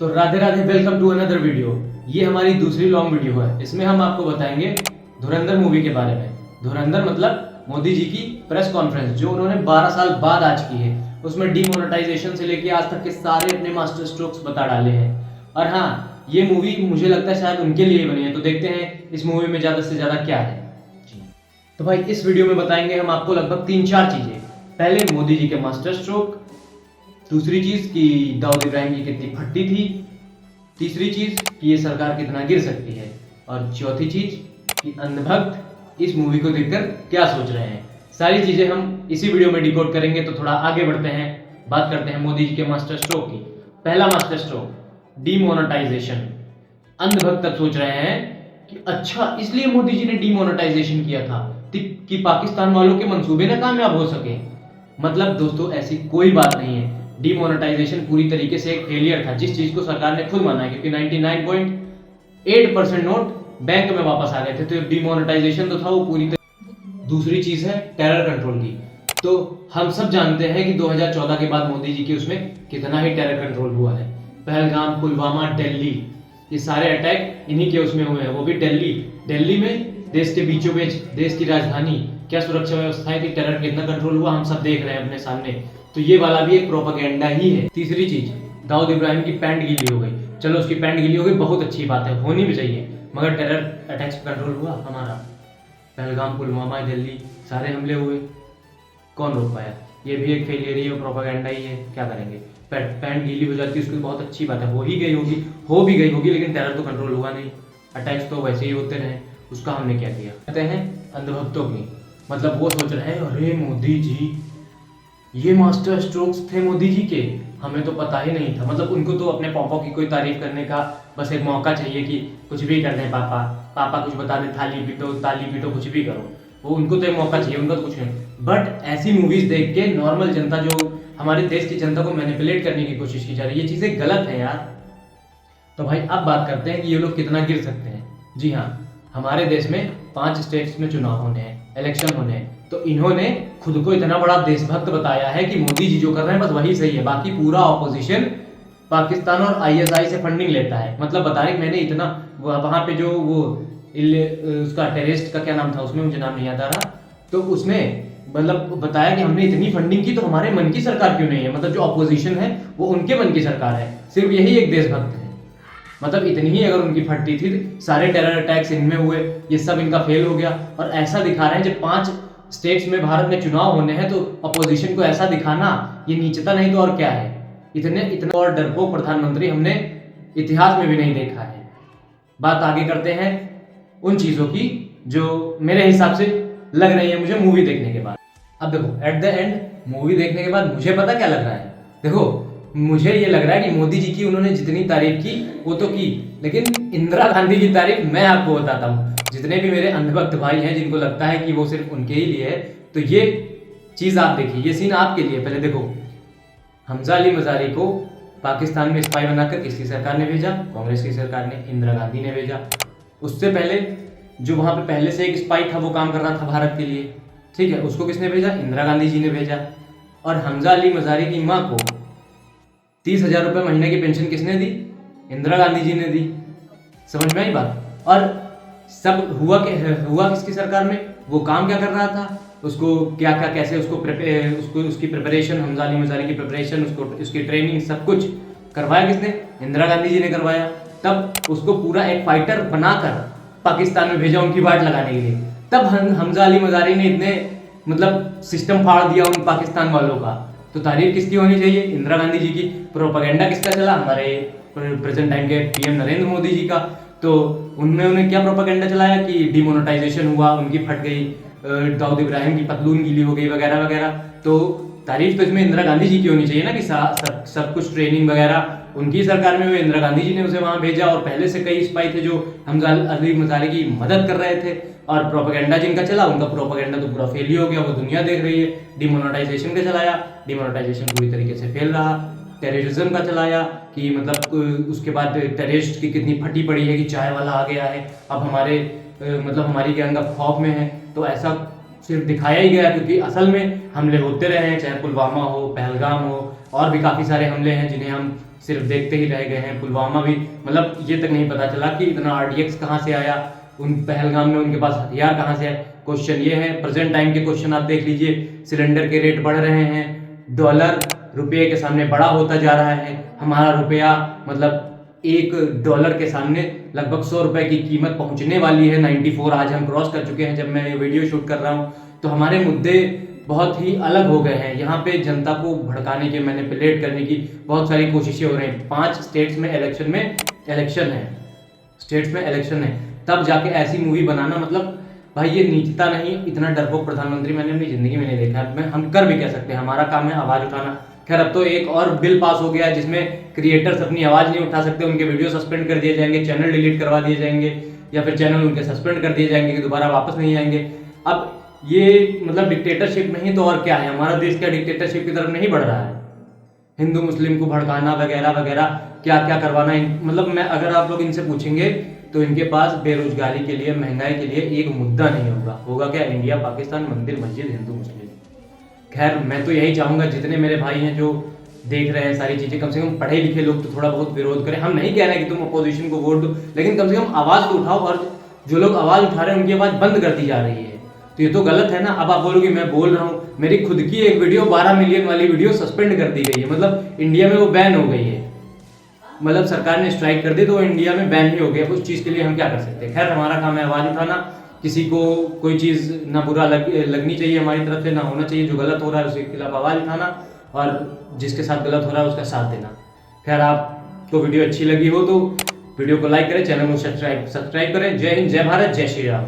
तो Radhe Radhe, welcome to another video. ये हमारी दूसरी लॉन्ग वीडियो है। इसमें हम आपको बताएंगे धुरंधर मूवी के बारे में। धुरंधर मतलब मोदी जी की प्रेस कॉन्फ्रेंस जो उन्होंने 12 साल बाद आज की है। उसमें डीमोनेटाइजेशन से लेके आज तक के सारे अपने मास्टर स्ट्रोक्स बता डाले हैं। और हाँ, ये मूवी मुझे लगता है शायद उनके लिए बनी है। तो देखते हैं इस मूवी में ज्यादा से ज्यादा क्या है। तो भाई इस वीडियो में बताएंगे हम आपको लगभग 3-4 चीजें। पहले मोदी जी के मास्टर स्ट्रोक, दूसरी चीज कि दाऊद इब्राहिम की कितनी फट्टी थी, तीसरी चीज कि ये सरकार कितना गिर सकती है, और चौथी चीज कि अंधभक्त इस मूवी को देखकर क्या सोच रहे हैं। सारी चीजें हम इसी वीडियो में डिकोड करेंगे। तो थोड़ा आगे बढ़ते हैं, बात करते हैं मोदी जी के मास्टर स्ट्रोक की। पहला मास्टर स्ट्रोक डीमोनेटाइजेशन। अंधभक्त तक सोच रहे हैं कि अच्छा इसलिए मोदी जी ने डीमोनेटाइजेशन किया था कि पाकिस्तान वालों के मंसूबे ना कामयाब हो सके। मतलब दोस्तों ऐसी कोई बात नहीं है। डीमोनेटाइजेशन पूरी तरीके से एक फेलियर था, जिस चीज को सरकार ने खुद माना है, क्योंकि 99.8% नोट बैंक में वापस आ गए थे। तो डीमोनेटाइजेशन तो था वो पूरी तरह। दूसरी चीज है टेरर कंट्रोल की। तो हम सब जानते हैं कि 2014 के बाद मोदी जी के उसमें कितना ही टेरर कंट्रोल हुआ है। पहलगाम, पुलवामा, दिल्ली, ये सारे अटैक इन्हीं के उसमें हुए हैं। वो भी दिल्ली में देश के बीचों बीच, देश की राजधानी, क्या सुरक्षा व्यवस्थाएं थी, टेरर कितना कंट्रोल हुआ, हम सब देख रहे हैं अपने सामने। तो ये वाला भी एक प्रोपेगेंडा ही है। तीसरी चीज, दाऊद इब्राहिम की पैंट गीली हो गई। चलो उसकी पैंट गीली हो गई, बहुत अच्छी बात है, होनी भी चाहिए, मगर टेरर अटैक्स पे कंट्रोल हुआ हमारा। पहलगाम, पुलवामा, दिल्ली सारे हमले हुए, कौन रोक पाया? ये भी एक फेलियर ही है, प्रोपेगेंडा ही है। क्या करेंगे? पैंट गीली हो जाती है उसकी बहुत अच्छी बात है, हो भी गई होगी, लेकिन टेरर तो कंट्रोल हुआ नहीं। अटैक्स तो वैसे ही होते रहे, उसका हमने क्या किया? कहते हैं अंधभक्तों की, मतलब वो सोच रहे हैं अरे मोदी जी, ये मास्टर स्ट्रोक्स थे मोदी जी के, हमें तो पता ही नहीं था। मतलब उनको तो अपने पापा की कोई तारीफ करने का बस एक मौका चाहिए कि कुछ भी कर दें पापा कुछ बता दें, ताली पीटो कुछ भी करो। वो उनको तो एक मौका चाहिए, उनका तो कुछ नहीं। बट ऐसी मूवीज देख के नॉर्मल जनता, जो हमारे देश की जनता को मैनिपुलेट करने की कोशिश की जा रही है, ये चीजें गलत है यार। तो भाई अब बात करते हैं कि ये लोग कितना गिर सकते हैं। जी हाँ, हमारे देश में 5 स्टेट्स में चुनाव होने हैं, इलेक्शन होने हैं। तो इन्होंने खुद को इतना बड़ा देशभक्त बताया है कि मोदी जी जो कर रहे हैं बस वही सही है, बाकी पूरा ऑपोजिशन पाकिस्तान और आईएसआई से फंडिंग लेता है। मतलब बता रहे मैंने इतना, वहां पे जो वो उसका टेररिस्ट का क्या नाम था, उसमें मुझे नाम नहीं याद आ रहा, तो उसने मतलब बताया कि हमने इतनी फंडिंग की तो हमारे मन की सरकार क्यों नहीं है। मतलब जो ऑपोजिशन है वो उनके मन की सरकार है, सिर्फ यही एक देशभक्त है। मतलब इतनी ही अगर उनकी फटती थी, सारे टेरर अटैक्स इनमें हुए, ये सब इनका फेल हो गया। और ऐसा दिखा रहे हैं जब 5 स्टेट्स में भारत में चुनाव होने हैं, तो अपोजिशन को ऐसा दिखाना ये नीचता नहीं तो और क्या है। इतना और डरपोक प्रधानमंत्री हमने इतिहास में भी नहीं देखा है। बात आगे करते हैं उन चीजों की जो मेरे हिसाब से लग रही है मुझे मूवी देखने के बाद। अब देखो, एट द एंड मूवी देखने के बाद मुझे पता क्या लग रहा है। देखो, मुझे ये लग रहा है कि मोदी जी की उन्होंने जितनी तारीफ की वो तो की, लेकिन इंदिरा गांधी की तारीफ मैं आपको बताता हूँ। जितने भी मेरे अंधभक्त भाई हैं जिनको लगता है कि वो सिर्फ उनके ही लिए है, तो ये चीज आप देखिए, ये सीन आपके लिए। पहले देखो, हमजा अली मजारी को पाकिस्तान में स्पाई बनाकर किसकी सरकार ने भेजा? कांग्रेस की सरकार ने, इंदिरा गांधी ने भेजा। उससे पहले जो वहां पे पहले से एक स्पाई था वो काम कर रहा था भारत के लिए, ठीक है, उसको किसने भेजा? इंदिरा गांधी जी ने भेजा। और हमजा अली मजारी की माँ को 30,000 रुपये महीने की पेंशन किसने दी? इंदिरा गांधी जी ने दी। समझ में आई बात? और सब हुआ किसकी सरकार में? वो काम क्या कर रहा था, उसको क्या क्या कैसे उसको उसकी प्रिपरेशन, हमजा अली मजारी की प्रिपरेशन, उसकी ट्रेनिंग, सब कुछ करवाया किसने? इंदिरा गांधी जी ने करवाया। तब उसको पूरा एक फाइटर बनाकर पाकिस्तान में भेजा उनकी वाट लगाने के लिए। तब हमजा अली मजारी ने इतने मतलब सिस्टम फाड़ दिया उन पाकिस्तान वालों का। तो तारीफ किसकी होनी चाहिए? इंदिरा गांधी जी की। प्रोपेगेंडा किसका चला? हमारे प्रेजेंट टाइम के पीएम नरेंद्र मोदी जी का। तो उन्होंने क्या प्रोपेगेंडा चलाया कि डिमोनेटाइजेशन हुआ, उनकी फट गई, दाऊद इब्राहिम की पतलून गीली हो गई, वगैरह वगैरह। तो तारीफ तो इसमें इंदिरा गांधी जी की होनी चाहिए ना, कि सब कुछ ट्रेनिंग वगैरह उनकी सरकार में हुई, इंदिरा गांधी जी ने उसे वहां भेजा। और पहले से कई स्पाई थे जो हमजा अली मजारी की मदद कर रहे थे। और प्रोपेगेंडा जिनका चला, उनका प्रोपेगेंडा तो पूरा फेल ही हो गया, वो दुनिया देख रही है। डिमोनेटाइजेशन का चलाया, डिमोनेटाइजेशन पूरी तरीके से फेल रहा। टेररिज्म का चलाया कि मतलब उसके बाद टेररिस्ट की कितनी फटी पड़ी है कि चाय वाला आ गया है, अब हमारे मतलब हमारी गैंग अब खौफ में है। तो ऐसा सिर्फ दिखाया ही गया, क्योंकि असल में हमले होते रहे हैं, चाहे पुलवामा हो, पहलगाम हो, और भी काफ़ी सारे हमले हैं जिन्हें हम सिर्फ देखते ही रह गए हैं। पुलवामा भी मतलब ये तक नहीं पता चला कि इतना RDX कहाँ से आया, उन पहलगाम में उनके पास हथियार कहाँ से आए। क्वेश्चन ये है, प्रेजेंट टाइम के क्वेश्चन आप देख लीजिए, सिलेंडर के रेट बढ़ रहे हैं, डॉलर रुपये के सामने बड़ा होता जा रहा है, हमारा रुपया मतलब $1 के सामने लगभग 100 रुपए की कीमत पहुंचने वाली है। 94 आज हम क्रॉस कर चुके हैं जब मैं ये वीडियो शूट कर रहा हूं। तो हमारे मुद्दे बहुत ही अलग हो गए हैं। यहाँ पे जनता को भड़काने के, मैनिपुलेट करने की बहुत सारी कोशिशें हो रही हैं। 5 स्टेट्स में इलेक्शन है, स्टेट्स में इलेक्शन है, तब जाके ऐसी मूवी बनाना, मतलब भाई ये नीचता नहीं। इतना डरपोक प्रधानमंत्री मैंने अपनी जिंदगी में नहीं देखा। हम कर भी कह सकते हैं, हमारा काम है आवाज उठाना। खैर अब तो एक और बिल पास हो गया है जिसमें क्रिएटर्स अपनी आवाज नहीं उठा सकते, उनके वीडियो सस्पेंड कर दिए जाएंगे, चैनल डिलीट करवा दिए जाएंगे, या फिर चैनल उनके सस्पेंड कर दिए जाएंगे कि दोबारा वापस नहीं आएंगे। अब ये मतलब डिक्टेटरशिप नहीं तो और क्या है। हमारा देश क्या डिक्टेटरशिप की तरफ नहीं बढ़ रहा है? हिंदू मुस्लिम को भड़काना वगैरह वगैरह क्या क्या करवाना, मतलब मैं अगर आप लोग इनसे पूछेंगे तो इनके पास बेरोजगारी के लिए, महंगाई के लिए एक मुद्दा नहीं होगा क्या? इंडिया पाकिस्तान, मंदिर मस्जिद, हिंदू मुस्लिम। खैर मैं तो यही चाहूंगा जितने मेरे भाई हैं जो देख रहे हैं सारी चीजें, कम से कम पढ़े लिखे लोग तो थोड़ा बहुत विरोध करें। हम नहीं कह रहे हैं कि तुम अपोजिशन को वोट दो, लेकिन कम से कम आवाज तो उठाओ। और जो लोग आवाज उठा रहे हैं उनकी आवाज बंद कर दी जा रही है, तो ये तो गलत है ना। अब आप बोलोगे मैं बोल रहा हूँ, मेरी खुद की एक वीडियो 12 मिलियन वाली वीडियो सस्पेंड कर दी गई है, मतलब इंडिया में वो बैन हो गई है। मतलब सरकार ने स्ट्राइक कर दी तो इंडिया में बैन ही हो गया। उस चीज के लिए हम क्या कर सकते हैं? खैर हमारा काम है आवाज उठाना। किसी को कोई चीज ना बुरा लगनी चाहिए हमारी तरफ से, ना होना चाहिए। जो गलत हो रहा है उसके खिलाफ आवाज उठाना, और जिसके साथ गलत हो रहा है उसका साथ देना। खैर आपको वीडियो अच्छी लगी हो तो वीडियो को लाइक करें, चैनल को सब्सक्राइब करें। जय हिंद, जय भारत, जय श्री राम।